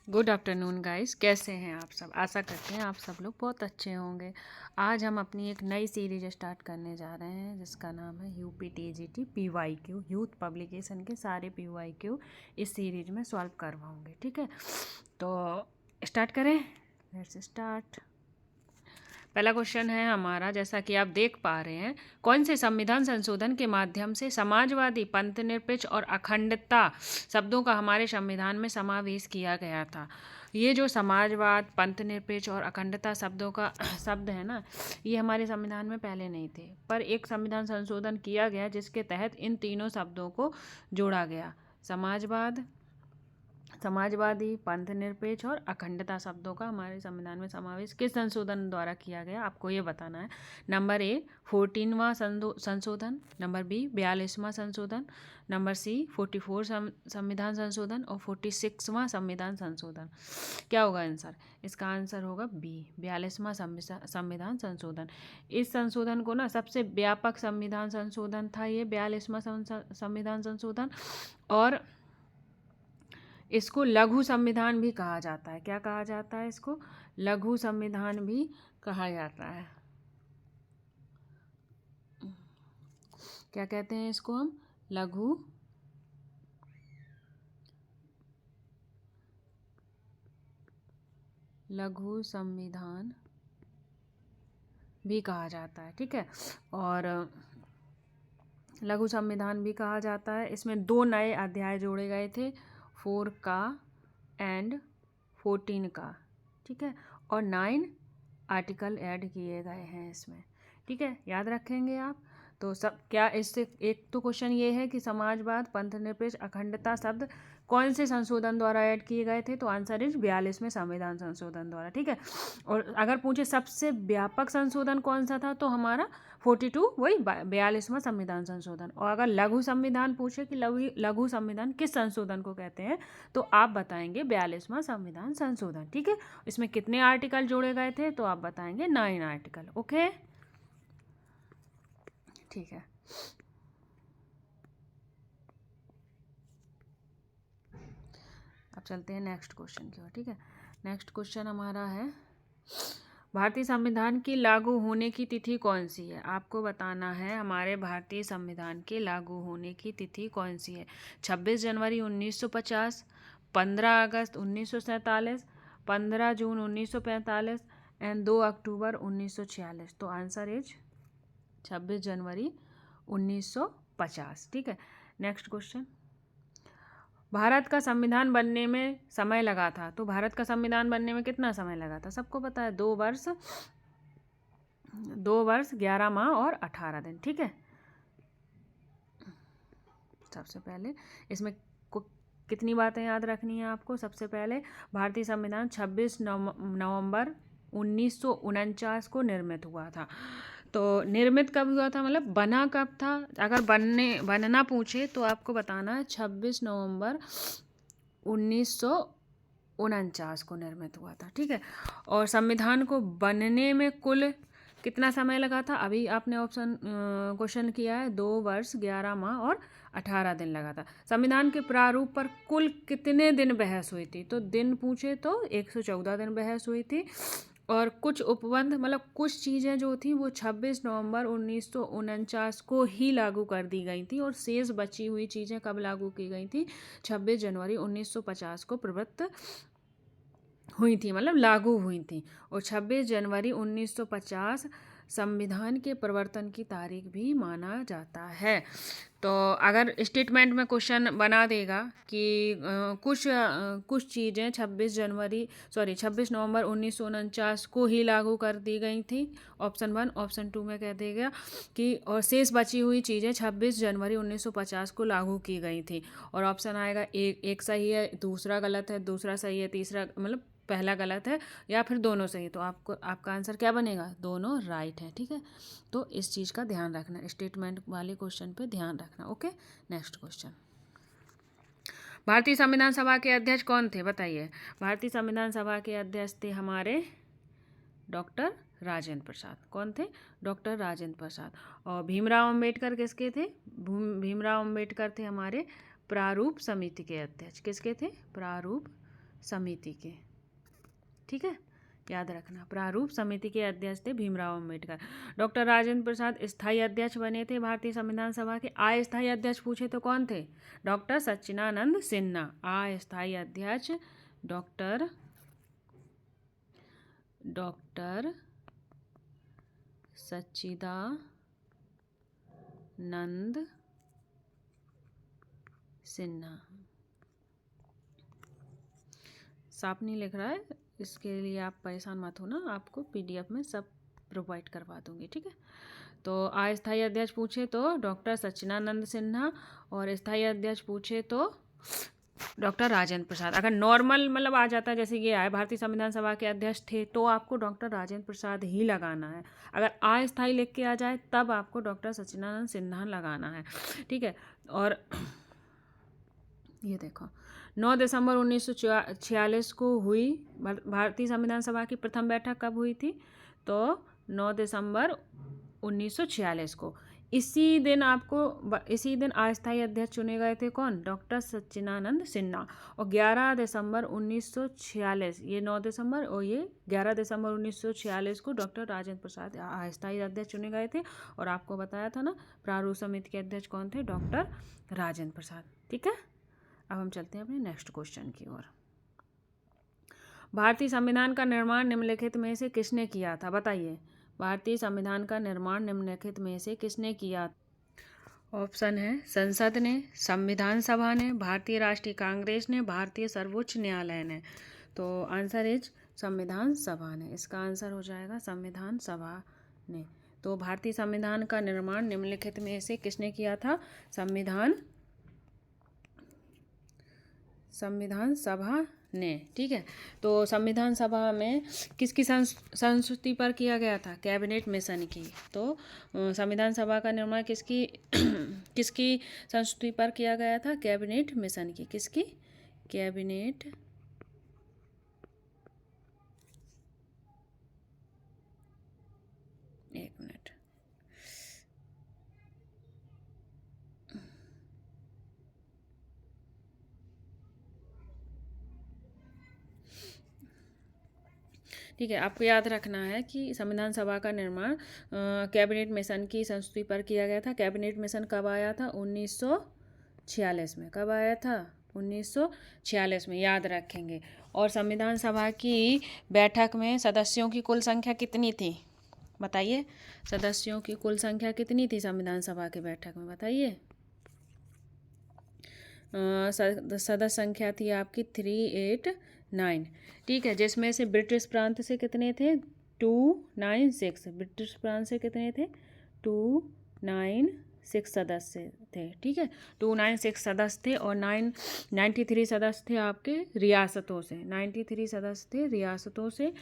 Good afternoon guys, कैसे हैं आप सब। आशा करते हैं आप सब लोग बहुत अच्छे होंगे। आज हम अपनी एक नई सीरीज स्टार्ट करने जा रहे हैं जिसका नाम है UPTGT PYQ। यूथ पब्लिकेशन के सारे PYQ इस सीरीज में सॉल्व करवाऊंगे। ठीक है, तो स्टार्ट करें। Let's start. पहला क्वेश्चन है हमारा, जैसा कि आप देख पा रहे हैं, कौन से संविधान संशोधन के माध्यम से समाजवादी, पंथनिरपेक्ष और अखंडता शब्दों का हमारे संविधान में समावेश किया गया था। ये जो समाजवाद, पंथनिरपेक्ष और अखंडता शब्दों का शब्द है ना, ये हमारे संविधान में पहले नहीं थे, पर एक संविधान संशोधन किया गया जिसके तहत इन तीनों शब्दों को जोड़ा गया। समाजवादी, पंथनिरपेक्ष और अखंडता शब्दों का हमारे संविधान में समावेश किस संशोधन द्वारा किया गया, आपको ये बताना है। नंबर ए 14वां संशोधन, नंबर बी 42वां संशोधन, नंबर सी 44 संविधान संशोधन और 46वां संविधान संशोधन। क्या होगा आंसर? इसका आंसर होगा बी 42वां संविधान संशोधन। इस संशोधन को ना सबसे व्यापक संविधान संशोधन था ये 42वां संविधान संशोधन, और इसको लघु संविधान भी कहा जाता है। क्या कहा जाता है इसको? लघु संविधान भी कहा जाता है। क्या कहते हैं इसको हम? लघु संविधान भी कहा जाता है। ठीक है, और लघु संविधान भी कहा जाता है। इसमें 2 नए अध्याय जोड़े गए थे, 4 का एंड 14 का। ठीक है, और 9 आर्टिकल ऐड किए गए हैं इसमें। ठीक है, याद रखेंगे आप। तो सब क्या इससे एक तो क्वेश्चन ये है कि समाजवाद, पंथनिरपेक्ष, अखंडता शब्द कौन से संशोधन द्वारा ऐड किए गए थे, तो आंसर इज 42वें संविधान संशोधन द्वारा। ठीक है, और अगर पूछे सबसे व्यापक संशोधन कौन सा था, तो हमारा 42 वही 42वां संविधान संशोधन। और अगर लघु संविधान पूछे कि लघु संविधान किस संशोधन को कहते हैं, तो आप बताएंगे 42वां संविधान संशोधन। ठीक है, इसमें कितने आर्टिकल जोड़े गए थे, तो आप बताएंगे 9 आर्टिकल। ओके, ठीक है। अब चलते हैं नेक्स्ट क्वेश्चन की ओर। ठीक है, नेक्स्ट क्वेश्चन हमारा है, भारतीय संविधान की लागू होने की तिथि कौन सी है? आपको बताना है हमारे भारतीय संविधान के लागू होने की तिथि कौन सी है। 26 जनवरी 1950, 15 अगस्त 1947, 15 जून 1945 एंड 2 अक्टूबर 1946। तो आंसर इज 26 जनवरी 1950। ठीक है, नेक्स्ट क्वेश्चन, भारत का संविधान बनने में समय लगा था। तो भारत का संविधान बनने में कितना समय लगा था? सबको पता है, 2 वर्ष 11 माह और 18 दिन। ठीक है, सबसे पहले इसमें कितनी बातें याद रखनी है आपको। सबसे पहले भारतीय संविधान 26 नवंबर 1949 को निर्मित हुआ था। तो निर्मित कब हुआ था, मतलब बना कब था? अगर बनना पूछे तो आपको बताना है 26 नवंबर 1949 को निर्मित हुआ था। ठीक है, और संविधान को बनने में कुल कितना समय लगा था? अभी आपने ऑप्शन क्वेश्चन किया है, 2 वर्ष 11 माह और 18 दिन लगा था। संविधान के प्रारूप पर कुल कितने दिन बहस हुई थी? तो दिन पूछे तो 114 दिन बहस हुई थी, और कुछ उपबंध मतलब कुछ चीज़ें जो थी वो 26 नवंबर 1949 को ही लागू कर दी गई थी, और शेष बची हुई चीज़ें कब लागू की गई थी? 26 जनवरी 1950 को प्रवृत्त हुई थी, मतलब लागू हुई थी। और 26 जनवरी 1950 संविधान के प्रवर्तन की तारीख भी माना जाता है। तो अगर स्टेटमेंट में क्वेश्चन बना देगा कि कुछ चीज़ें 26 नवंबर 1949 को ही लागू कर दी गई थी, ऑप्शन 1। ऑप्शन 2 में कह देगा कि और शेष बची हुई चीज़ें 26 जनवरी 1950 को लागू की गई थी। और ऑप्शन आएगा एक सही है, दूसरा गलत है, दूसरा सही है, तीसरा मतलब पहला गलत है, या फिर दोनों सही। तो आपका आंसर क्या बनेगा? दोनों राइट है। ठीक है, तो इस चीज़ का ध्यान रखना, स्टेटमेंट वाले क्वेश्चन पे ध्यान रखना। ओके, नेक्स्ट क्वेश्चन, भारतीय संविधान सभा के अध्यक्ष कौन थे? बताइए। भारतीय संविधान सभा के अध्यक्ष थे हमारे डॉक्टर राजेंद्र प्रसाद। कौन थे? डॉक्टर राजेंद्र प्रसाद। और भीमराव अंबेडकर किसके थे? भीमराव अंबेडकर थे हमारे प्रारूप समिति के अध्यक्ष। किसके थे? प्रारूप समिति के, ठीक है, याद रखना। प्रारूप समिति के अध्यक्ष थे भीमराव अम्बेडकर। डॉक्टर राजेंद्र प्रसाद स्थायी अध्यक्ष बने थे भारतीय संविधान सभा के। अस्थायी अध्यक्ष पूछे तो कौन थे? डॉक्टर सच्चिदानंद सिन्हा। अस्थायी अध्यक्ष डॉक्टर सच्चिदानंद सिन्हा। साफ नहीं लिख रहा है, इसके लिए आप परेशान मत होना, आपको पीडीएफ में सब प्रोवाइड करवा दूंगी, ठीक है। तो अस्थायी अध्यक्ष पूछे तो डॉक्टर सच्चिदानंद सिन्हा, और स्थायी अध्यक्ष पूछे तो डॉक्टर राजेंद्र प्रसाद। अगर नॉर्मल मतलब आ जाता है जैसे ये आए भारतीय संविधान सभा के अध्यक्ष थे तो आपको डॉक्टर राजेंद्र प्रसाद ही लगाना है। अगर अस्थायी लिख के आ जाए तब आपको डॉक्टर सच्चिदानंद सिन्हा लगाना है, ठीक है। और ये देखो 9 दिसंबर 1946 को हुई भारतीय संविधान सभा की प्रथम बैठक कब हुई थी? तो 9 दिसंबर 1946 को। इसी दिन अस्थायी अध्यक्ष चुने गए थे कौन? डॉक्टर सच्चिदानंद सिन्हा। और 11 दिसंबर 1946, ये 9 दिसंबर और ये 11 दिसंबर 1946 को डॉक्टर राजेंद्र प्रसाद अस्थायी अध्यक्ष चुने गए थे। और आपको बताया था ना प्रारूप समिति के अध्यक्ष कौन थे? डॉक्टर राजेंद्र प्रसाद, ठीक है। अब हम चलते हैं अपने नेक्स्ट क्वेश्चन की ओर। भारतीय संविधान का निर्माण निम्नलिखित में से किसने किया था? बताइए, भारतीय संविधान का निर्माण निम्नलिखित में से किसने किया? ऑप्शन है संसद ने, संविधान सभा ने, भारतीय राष्ट्रीय कांग्रेस ने, भारतीय सर्वोच्च न्यायालय ने। तो आंसर इज संविधान सभा ने। इसका आंसर हो जाएगा संविधान सभा ने। तो भारतीय संविधान का निर्माण निम्नलिखित में से किसने किया था? संविधान सभा ने, ठीक है। तो संविधान सभा में किसकी संस्तुति पर किया गया था? कैबिनेट मिशन की। तो संविधान सभा का निर्माण किसकी संस्तुति पर किया गया था? कैबिनेट मिशन की। किसकी? कैबिनेट एक मिनट, ठीक है। आपको याद रखना है कि संविधान सभा का निर्माण कैबिनेट मिशन की संस्तुति पर किया गया था। कैबिनेट मिशन कब आया था? 1946 में। कब आया था? 1946 में, याद रखेंगे। और संविधान सभा की बैठक में सदस्यों की कुल संख्या कितनी थी? बताइए, सदस्यों की कुल संख्या कितनी थी संविधान सभा की बैठक में? बताइए। सदस्य संख्या थी आपकी 389, ठीक है। जिसमें से ब्रिटिश प्रांत से कितने थे? 296। ब्रिटिश प्रांत से कितने थे? 296 सदस्य थे, ठीक है। 296 सदस्य थे। और 93 सदस्य थे आपके रियासतों से। 93 सदस्य थे रियासतों से।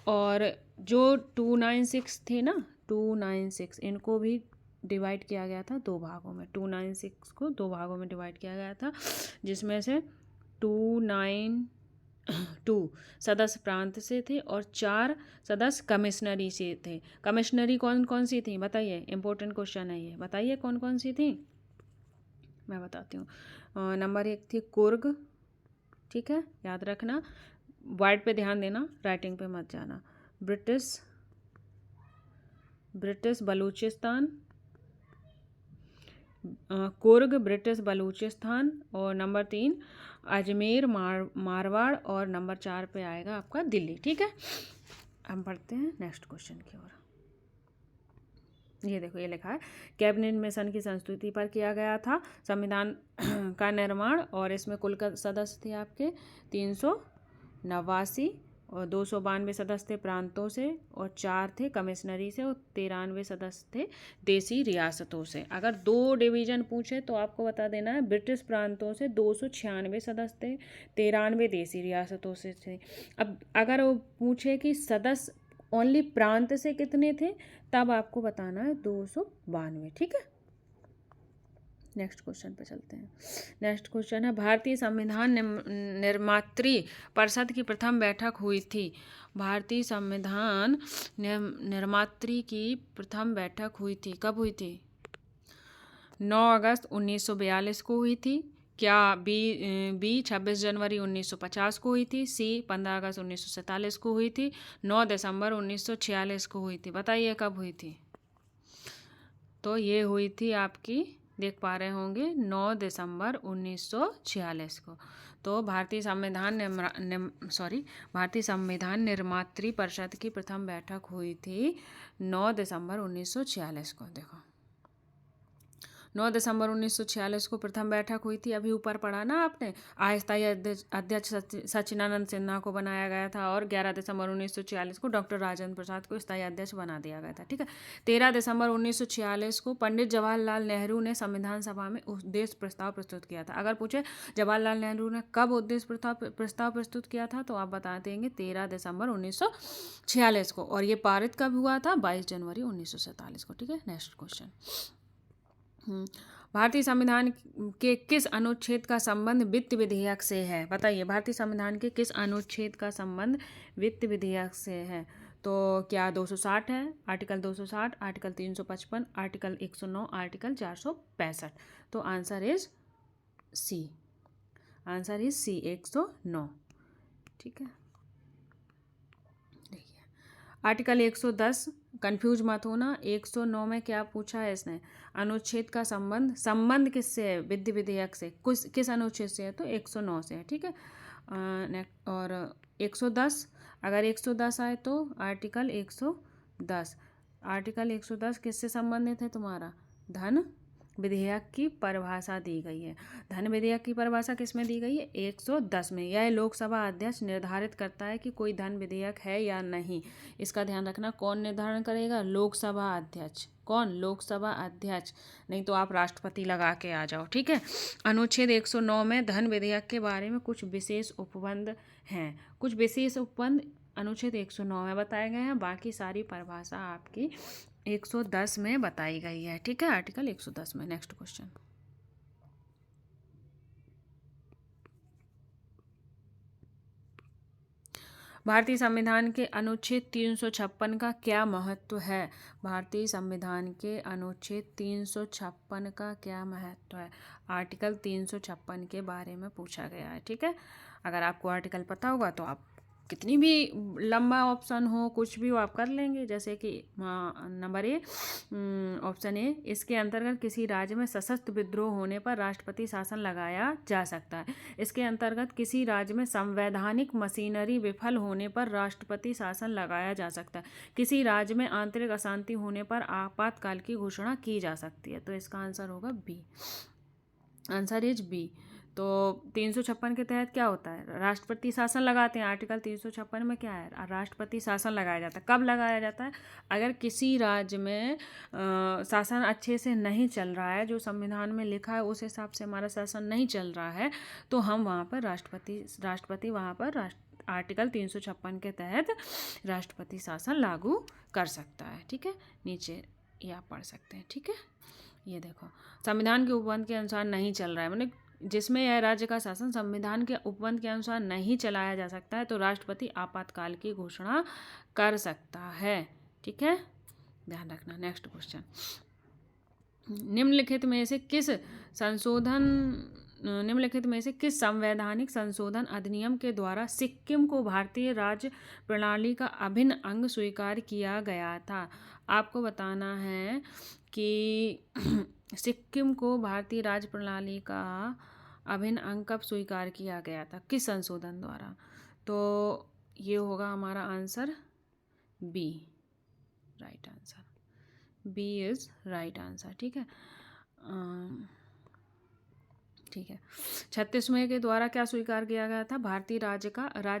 और जो 296 थे ना, 296, इनको भी डिवाइड किया गया था 2 भागों में। 296 को 2 भागों में डिवाइड किया गया था, जिसमें से 292 सदस्य प्रांत से थे और 4 सदस्य कमिश्नरी से थे। कमिश्नरी कौन कौन सी थी? बताइए, इंपॉर्टेंट क्वेश्चन है ये। बताइए कौन कौन सी थी, मैं बताती हूँ। नंबर 1 थी कुर्ग, ठीक है, याद रखना। वर्ड पे ध्यान देना, राइटिंग पे मत जाना। British Balochistan, Coorg British Balochistan. और नंबर 3 अजमेर मारवाड़। और नंबर 4 पे आएगा आपका दिल्ली, ठीक है। हम पढ़ते हैं नेक्स्ट क्वेश्चन की ओर। ये देखो, ये लिखा है कैबिनेट मिशन की संस्तुति पर किया गया था संविधान का निर्माण। और इसमें कुल सदस्य थे आपके 389 और 292 सदस्य थे प्रांतों से और 4 थे कमिश्नरी से और 93 सदस्य थे देसी रियासतों से। अगर 2 डिवीजन पूछे तो आपको बता देना है ब्रिटिश प्रांतों से 296 सदस्य थे, 93 देसी रियासतों से थे। अब अगर वो पूछे कि सदस्य ओनली प्रांत से कितने थे, तब आपको बताना है 292, ठीक है। नेक्स्ट क्वेश्चन पे चलते हैं। नेक्स्ट क्वेश्चन है भारतीय संविधान निर्मात्री परिषद की प्रथम बैठक हुई थी। भारतीय संविधान निर्मात्री की प्रथम बैठक हुई थी, कब हुई थी? 9 अगस्त 1942 को हुई थी, क्या बी 26 जनवरी 1950 को हुई थी, सी 15 अगस्त 1947 को हुई थी, 9 दिसंबर 1946 को हुई थी? बताइए कब हुई थी। तो ये हुई थी आपकी, देख पा रहे होंगे, 9 दिसंबर 1946 को। तो भारतीय संविधान निर्मात्री परिषद की प्रथम बैठक हुई थी 9 दिसंबर 1946 को। देखो 9 दिसंबर 1946 को प्रथम बैठक हुई थी। अभी ऊपर पढ़ा ना आपने, अस्थायी अध्यक्ष सच्चिदानंद सिन्हा को बनाया गया था, और 11 दिसंबर 1946 को डॉक्टर राजेंद्र प्रसाद को स्थायी अध्यक्ष बना दिया गया था। ठीक है। 13 दिसंबर 1946 को पंडित जवाहरलाल नेहरू ने संविधान सभा में उद्देश्य प्रस्ताव प्रस्तुत किया था। अगर पूछे जवाहरलाल नेहरू ने कब उद्देश्य प्रस्ताव प्रस्तुत किया था, तो आप बता देंगे 13 दिसंबर 1946 को। और ये पारित कब हुआ था? 22 जनवरी 1947 को। ठीक है। नेक्स्ट क्वेश्चन, भारतीय संविधान के किस अनुच्छेद का संबंध वित्त विधेयक से है? बताइए, भारतीय संविधान के किस अनुच्छेद का संबंध वित्त विधेयक से है? तो क्या 260 है, आर्टिकल 260, आर्टिकल 355, आर्टिकल 109, आर्टिकल 465? तो answer is C, answer is C, 109। ठीक है। आर्टिकल 110, कंफ्यूज मत होना, 109 में क्या पूछा है इसने? अनुच्छेद का संबंध किससे है? वित्त विधेयक से। किस अनुच्छेद से है? तो 109 से है। ठीक है। और 110, अगर 110 आए तो आर्टिकल 110, आर्टिकल 110 किससे संबंधित है तुम्हारा? धन विधेयक की परिभाषा दी गई है। धन विधेयक की परिभाषा किस में दी गई है? 110 में। यह लोकसभा अध्यक्ष निर्धारित करता है कि कोई धन विधेयक है या नहीं। इसका ध्यान रखना, कौन निर्धारण करेगा? लोकसभा अध्यक्ष। कौन? लोकसभा अध्यक्ष। नहीं तो आप राष्ट्रपति लगा के आ जाओ। ठीक है। अनुच्छेद 109 में धन विधेयक के बारे में कुछ विशेष उपबंध हैं। कुछ विशेष उपबंध अनुच्छेद 109 में बताए गए हैं। बाकी सारी परिभाषा आपकी 110 में बताई गई है। ठीक है। आर्टिकल 110 में। नेक्स्ट क्वेश्चन, भारतीय संविधान के अनुच्छेद 356 का क्या महत्व है? भारतीय संविधान के अनुच्छेद 356 का क्या महत्व है? आर्टिकल 356 के बारे में पूछा गया है। ठीक है। अगर आपको आर्टिकल पता होगा तो आप कितनी भी लंबा ऑप्शन हो, कुछ भी हो, आप कर लेंगे। जैसे कि नंबर ए, ऑप्शन ए, इसके अंतर्गत किसी राज्य में सशस्त्र विद्रोह होने पर राष्ट्रपति शासन लगाया जा सकता है। इसके अंतर्गत किसी राज्य में संवैधानिक मशीनरी विफल होने पर राष्ट्रपति शासन लगाया जा सकता है। किसी राज्य में आंतरिक अशांति होने पर आपातकाल की घोषणा की जा सकती है। तो इसका आंसर होगा बी, आंसर इज बी। तो 356 के तहत क्या होता है? राष्ट्रपति शासन लगाते हैं। आर्टिकल 356 में क्या है? राष्ट्रपति शासन लगाया जाता है। कब लगाया जाता है? अगर किसी राज्य में शासन अच्छे से नहीं चल रहा है, जो संविधान में लिखा है उस हिसाब से हमारा शासन नहीं चल रहा है, तो हम वहाँ पर राष्ट्रपति वहाँ पर आर्टिकल 356 के तहत राष्ट्रपति शासन लागू कर सकता है। ठीक है। नीचे ये आप पढ़ सकते हैं। ठीक है। ये देखो, संविधान के उपबंध के अनुसार नहीं चल रहा है, मतलब जिसमें यह राज्य का शासन संविधान के उपबंध के अनुसार नहीं चलाया जा सकता है, तो राष्ट्रपति आपातकाल की घोषणा कर सकता है। ठीक है, ध्यान रखना। नेक्स्ट क्वेश्चन, निम्नलिखित में से किस संवैधानिक संशोधन अधिनियम के द्वारा सिक्किम को भारतीय राज्य प्रणाली का अभिन्न अंग स्वीकार किया गया था? आपको बताना है कि सिक्किम को भारतीय राज्य प्रणाली का अभिन्न अंग कब स्वीकार किया गया था, किस संशोधन द्वारा? तो ये होगा हमारा answer B, right answer. B is right answer. ठीक है। ठीक है, 36वें के द्वारा क्या स्वीकार किया गया था? भारतीय राज्य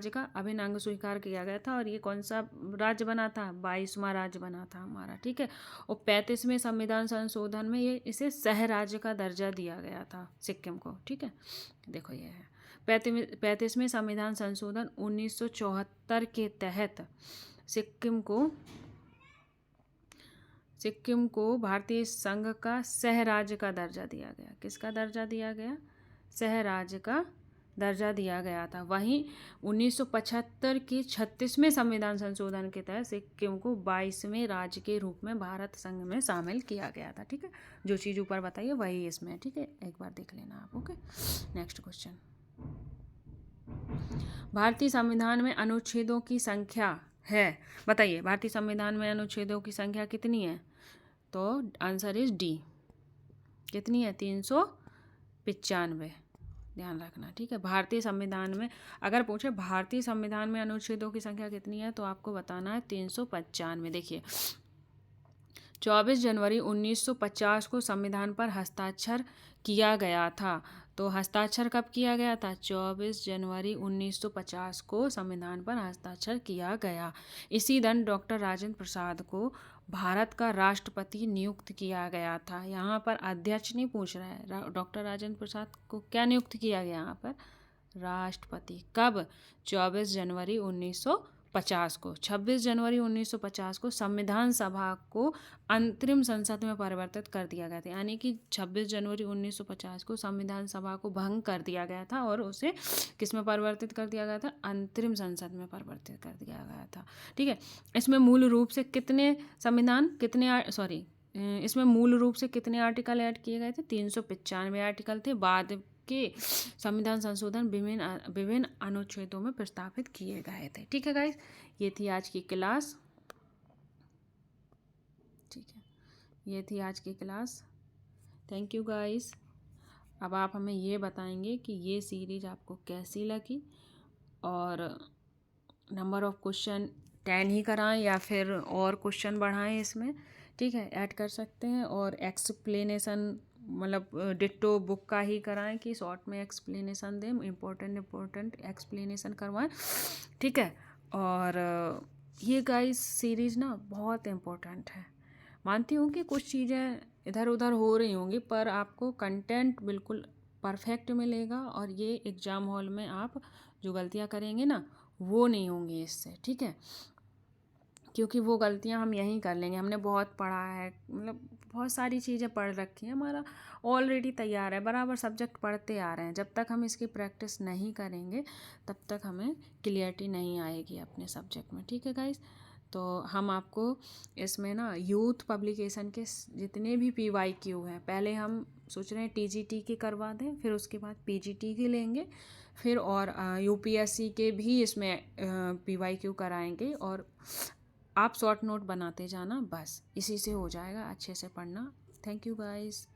का अभिन्न अंग स्वीकार किया गया था। और ये कौन सा राज्य बना था? 22वां राज्य बना था हमारा। ठीक है। और 35वें संविधान संशोधन में ये इसे सह राज्य का दर्जा दिया गया था सिक्किम को। ठीक है, देखो ये है 35वें संविधान संशोधन 1974 के तहत सिक्किम को भारतीय संघ का सह राज्य का दर्जा दिया गया। किसका दर्जा दिया गया? सह राज्य का दर्जा दिया गया था। वहीं 1975 के 36वें संविधान संशोधन के तहत सिक्किम को 22वें राज्य के रूप में भारत संघ में शामिल किया गया था। ठीक है, जो चीज़ ऊपर बताइए वही इसमें है। ठीक है, एक बार देख लेना आप। Okay, next question. भारतीय संविधान में अनुच्छेदों की संख्या है, बताइए भारतीय संविधान में अनुच्छेदों की संख्या कितनी है? तो आंसर इज डी। कितनी है? 395। ध्यान रखना। ठीक है, भारतीय संविधान में अगर पूछे भारतीय संविधान में अनुच्छेदों की संख्या कितनी है तो आपको बताना है 395। देखिए, 24 जनवरी 1950 को संविधान पर हस्ताक्षर किया गया था। तो हस्ताक्षर कब किया गया था? 24 जनवरी 1950 को संविधान पर हस्ताक्षर किया गया। इसी दिन डॉक्टर राजेंद्र प्रसाद को भारत का राष्ट्रपति नियुक्त किया गया था। यहाँ पर अध्यक्ष नहीं पूछ रहा है, डॉक्टर राजेंद्र प्रसाद को क्या नियुक्त किया गया यहाँ पर? राष्ट्रपति। कब? 24 जनवरी 1950 को। 26 जनवरी 1950 को संविधान सभा को अंतरिम संसद में परिवर्तित कर दिया गया था। यानी कि 26 जनवरी 1950 को संविधान सभा को भंग कर दिया गया था और उसे किस में परिवर्तित कर दिया गया था? अंतरिम संसद में परिवर्तित कर दिया गया था। ठीक है, इसमें मूल रूप से कितने इसमें मूल रूप से कितने आर्टिकल ऐड किए गए थे? 395 आर्टिकल थे। बाद के संविधान संशोधन विभिन्न अनुच्छेदों में प्रस्तावित किए गए थे। ठीक है गाइस, ये थी आज की क्लास। ठीक है, ये थी आज की क्लास। Thank you guys. अब आप हमें ये बताएंगे कि ये सीरीज आपको कैसी लगी और नंबर ऑफ क्वेश्चन 10 ही कराएं या फिर और क्वेश्चन बढ़ाएं इसमें। ठीक है, ऐड कर सकते हैं। और एक्सप्लेनेशन मतलब डिट्टो बुक का ही कराएं कि शॉर्ट में एक्सप्लेनेशन दें, इम्पोर्टेंट एक्सप्लेनेशन करवाएं। ठीक है, और ये गाइस सीरीज़ ना बहुत इम्पोर्टेंट है। मानती हूँ कि कुछ चीज़ें इधर उधर हो रही होंगी पर आपको कंटेंट बिल्कुल परफेक्ट मिलेगा और ये एग्ज़ाम हॉल में आप जो गलतियाँ करेंगे ना वो नहीं होंगी इससे। ठीक है, क्योंकि वो गलतियां हम यहीं कर लेंगे। हमने बहुत पढ़ा है, मतलब बहुत सारी चीज़ें पढ़ रखी हैं, हमारा ऑलरेडी तैयार है, बराबर सब्जेक्ट पढ़ते आ रहे हैं। जब तक हम इसकी प्रैक्टिस नहीं करेंगे तब तक हमें क्लियरिटी नहीं आएगी अपने सब्जेक्ट में। ठीक है गाइस, तो हम आपको इसमें ना यूथ पब्लिकेशन के जितने भी PYQ हैं, पहले हम सोच रहे हैं TGT की करवा दें, फिर उसके बाद PGT की लेंगे, फिर और UPSC के भी इसमें PYQ कराएंगे। और आप शॉर्ट नोट बनाते जाना, बस इसी से हो जाएगा। अच्छे से पढ़ना। Thank you guys.